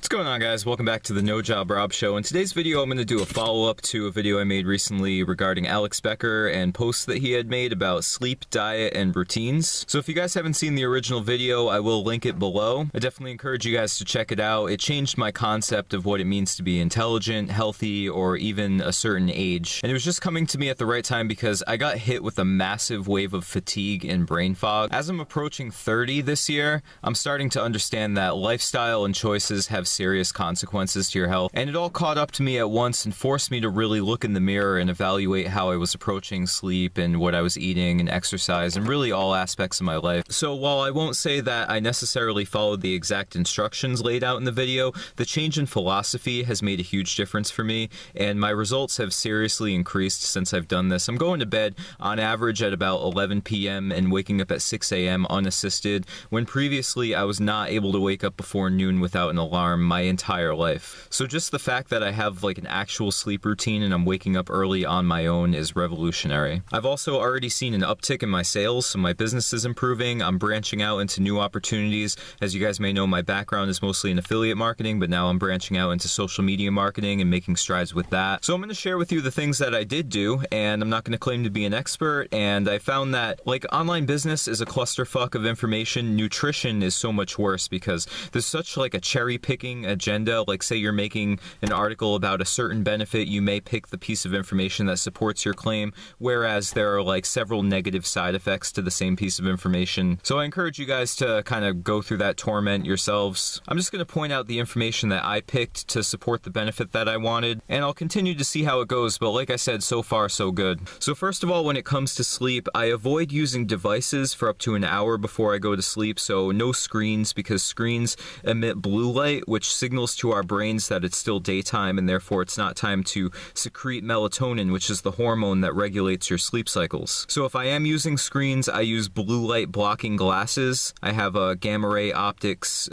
What's going on, guys? Welcome back to the No Job Rob Show. In today's video, I'm going to do a follow-up to a video I made recently regarding Alex Becker and posts that he had made about sleep, diet, and routines. So if you guys haven't seen the original video, I will link it below. I definitely encourage you guys to check it out. It changed my concept of what it means to be intelligent, healthy, or even a certain age. And it was just coming to me at the right time because I got hit with a massive wave of fatigue and brain fog. As I'm approaching 30 this year, I'm starting to understand that lifestyle and choices have serious consequences to your health, and it all caught up to me at once and forced me to really look in the mirror and evaluate how I was approaching sleep and what I was eating and exercise and really all aspects of my life. So while I won't say that I necessarily followed the exact instructions laid out in the video, the change in philosophy has made a huge difference for me, and my results have seriously increased since I've done this. I'm going to bed on average at about 11 p.m. and waking up at 6 a.m. unassisted, when previously I was not able to wake up before noon without an alarm my entire life. So just the fact that I have like an actual sleep routine and I'm waking up early on my own is revolutionary. I've also already seen an uptick in my sales, so my business is improving. I'm branching out into new opportunities. As you guys may know, my background is mostly in affiliate marketing, but now I'm branching out into social media marketing and making strides with that. So I'm going to share with you the things that I did do, and I'm not going to claim to be an expert. And I found that like online business is a clusterfuck of information. Nutrition is so much worse because there's such like a cherry picking agenda. Like say you're making an article about a certain benefit, you may pick the piece of information that supports your claim, whereas there are like several negative side effects to the same piece of information. So I encourage you guys to kind of go through that torment yourselves. I'm just going to point out the information that I picked to support the benefit that I wanted, and I'll continue to see how it goes, but like I said, so far so good. So first of all, when it comes to sleep, I avoid using devices for up to an hour before I go to sleep, so no screens, because screens emit blue light, which signals to our brains that it's still daytime and therefore it's not time to secrete melatonin, which is the hormone that regulates your sleep cycles. So if I am using screens, I use blue light blocking glasses. I have a gamma ray optics,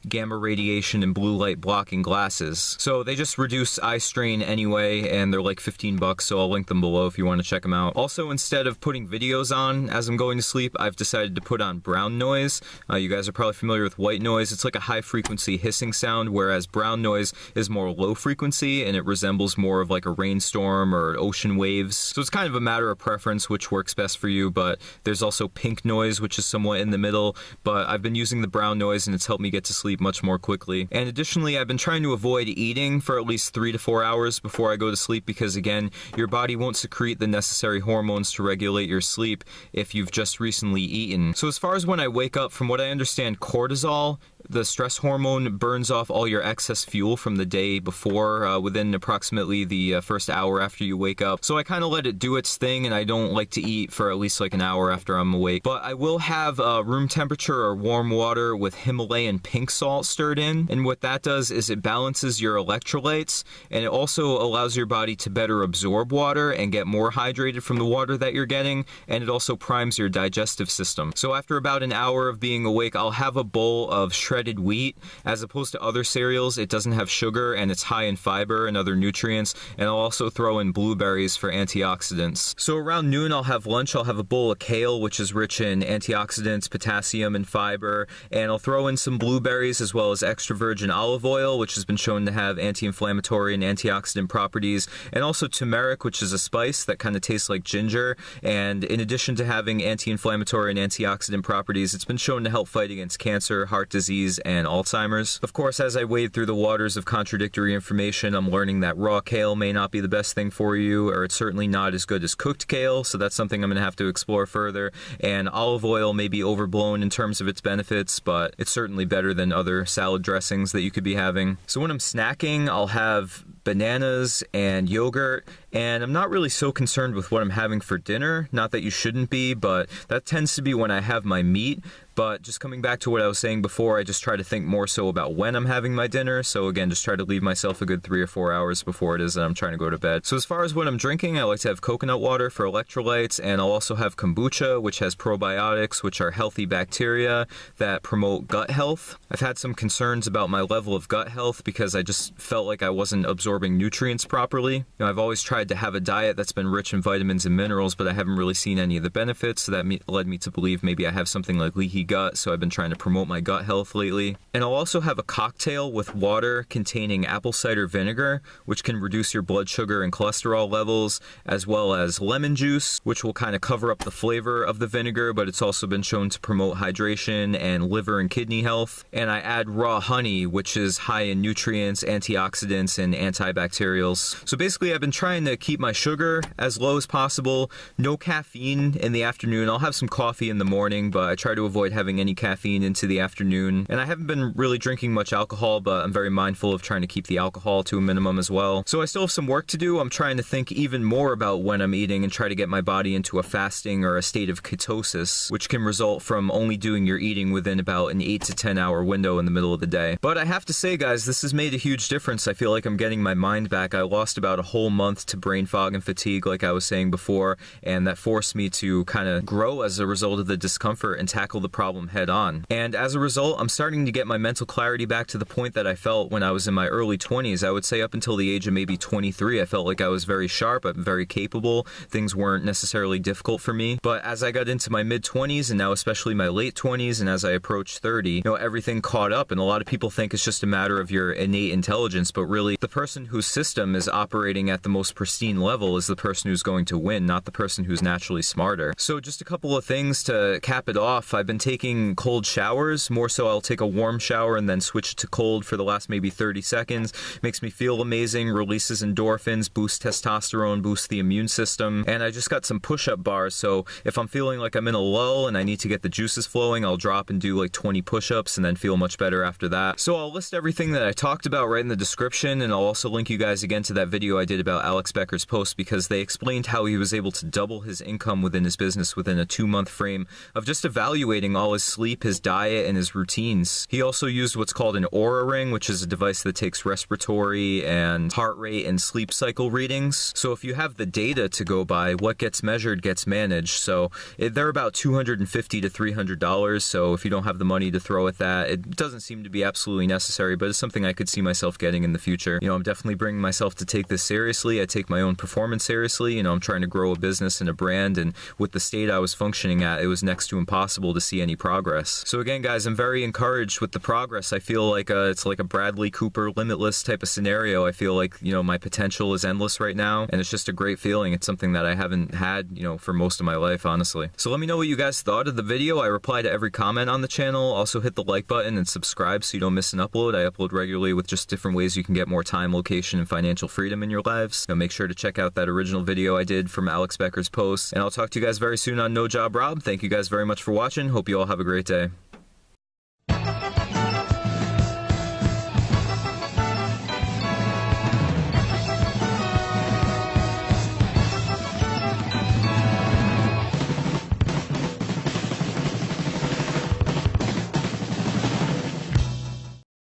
gamma radiation and blue light blocking glasses. So they just reduce eye strain anyway, and they're like 15 bucks, so I'll link them below if you want to check them out. Also, instead of putting videos on as I'm going to sleep, I've decided to put on brown noise. You guys are probably familiar with white noise. It's like a high frequency hissing sound, whereas brown noise is more low frequency and it resembles more of like a rainstorm or ocean waves. So it's kind of a matter of preference which works best for you, but there's also pink noise, which is somewhat in the middle, but I've been using the brown noise and it's helped me get to sleep much more quickly. And additionally, I've been trying to avoid eating for at least 3 to 4 hours before I go to sleep because again, your body won't secrete the necessary hormones to regulate your sleep if you've just recently eaten. So as far as when I wake up, from what I understand, cortisol, the stress hormone, burns off all your excess fuel from the day before within approximately the first hour after you wake up. So I kind of let it do its thing, and I don't like to eat for at least like an hour after I'm awake. But I will have room temperature or warm water with Himalayan pink salt stirred in, and what that does is it balances your electrolytes, and it also allows your body to better absorb water and get more hydrated from the water that you're getting, and it also primes your digestive system. So after about an hour of being awake, I'll have a bowl of shredded wheat. As opposed to other cereals, it doesn't have sugar and it's high in fiber and other nutrients, and I'll also throw in blueberries for antioxidants. So around noon I'll have lunch. I'll have a bowl of kale, which is rich in antioxidants, potassium, and fiber, and I'll throw in some blueberries as well as extra virgin olive oil, which has been shown to have anti-inflammatory and antioxidant properties, and also turmeric, which is a spice that kind of tastes like ginger, and in addition to having anti-inflammatory and antioxidant properties, it's been shown to help fight against cancer, heart disease, and Alzheimer's. Of course, as I wade through the waters of contradictory information, I'm learning that raw kale may not be the best thing for you, or it's certainly not as good as cooked kale, so that's something I'm going to have to explore further. And olive oil may be overblown in terms of its benefits, but it's certainly better than other salad dressings that you could be having. So when I'm snacking, I'll have bananas and yogurt, and I'm not really so concerned with what I'm having for dinner. Not that you shouldn't be, but that tends to be when I have my meat. But just coming back to what I was saying before, I just try to think more so about when I'm having my dinner. So again, just try to leave myself a good 3 or 4 hours before it is that I'm trying to go to bed. So as far as what I'm drinking, I like to have coconut water for electrolytes, and I'll also have kombucha, which has probiotics, which are healthy bacteria that promote gut health. I've had some concerns about my level of gut health because I just felt like I wasn't absorbing nutrients properly. I've always tried tried to have a diet that's been rich in vitamins and minerals, but I haven't really seen any of the benefits, so that led me to believe maybe I have something like leaky gut, so I've been trying to promote my gut health lately. And I'll also have a cocktail with water containing apple cider vinegar, which can reduce your blood sugar and cholesterol levels, as well as lemon juice, which will kind of cover up the flavor of the vinegar, but it's also been shown to promote hydration and liver and kidney health. And I add raw honey, which is high in nutrients, antioxidants, and antibacterials. So basically, I've been trying to keep my sugar as low as possible. No caffeine in the afternoon. I'll have some coffee in the morning, but I try to avoid having any caffeine into the afternoon. And I haven't been really drinking much alcohol, but I'm very mindful of trying to keep the alcohol to a minimum as well. So I still have some work to do. I'm trying to think even more about when I'm eating and try to get my body into a fasting or a state of ketosis, which can result from only doing your eating within about an 8 to 10 hour window in the middle of the day. But I have to say, guys, this has made a huge difference. I feel like I'm getting my mind back. I lost about a whole month to brain fog and fatigue, like I was saying before, and that forced me to kind of grow as a result of the discomfort and tackle the problem head on. And as a result, I'm starting to get my mental clarity back to the point that I felt when I was in my early 20s. I would say up until the age of maybe 23, I felt like I was very sharp, I'm very capable. Things weren't necessarily difficult for me. But as I got into my mid-20s and now especially my late 20s and as I approach 30, everything caught up, and a lot of people think it's just a matter of your innate intelligence, but really the person whose system is operating at the most pristine level is the person who's going to win, not the person who's naturally smarter. So just a couple of things to cap it off. I've been taking cold showers. More so, I'll take a warm shower and then switch to cold for the last maybe 30 seconds. Makes me feel amazing, releases endorphins, boosts testosterone, boosts the immune system. And I just got some push-up bars, so if I'm feeling like I'm in a lull and I need to get the juices flowing, I'll drop and do like 20 push-ups and then feel much better after that. So I'll list everything that I talked about right in the description, and I'll also link you guys again to that video I did about Alex Becker's post, because they explained how he was able to double his income within his business within a 2-month frame of just evaluating all his sleep, his diet, and his routines. He also used what's called an Oura ring, which is a device that takes respiratory and heart rate and sleep cycle readings. So if you have the data to go by, what gets measured gets managed. So they're about $250 to $300. So if you don't have the money to throw at that, it doesn't seem to be absolutely necessary, but it's something I could see myself getting in the future. I'm definitely bringing myself to take this seriously. I take my own performance seriously. I'm trying to grow a business and a brand, and with the state I was functioning at, it was next to impossible to see any progress. So again, guys, I'm very encouraged with the progress. I feel like it's like a Bradley Cooper Limitless type of scenario. I feel like, my potential is endless right now, and it's just a great feeling. It's something that I haven't had, for most of my life, honestly. So let me know what you guys thought of the video. I reply to every comment on the channel. Also hit the like button and subscribe so you don't miss an upload. I upload regularly with just different ways you can get more time, location, and financial freedom in your lives. Make sure to check out that original video I did from Alex Becker's post, and I'll talk to you guys very soon on No Job Rob. Thank you guys very much for watching. Hope you all have a great day.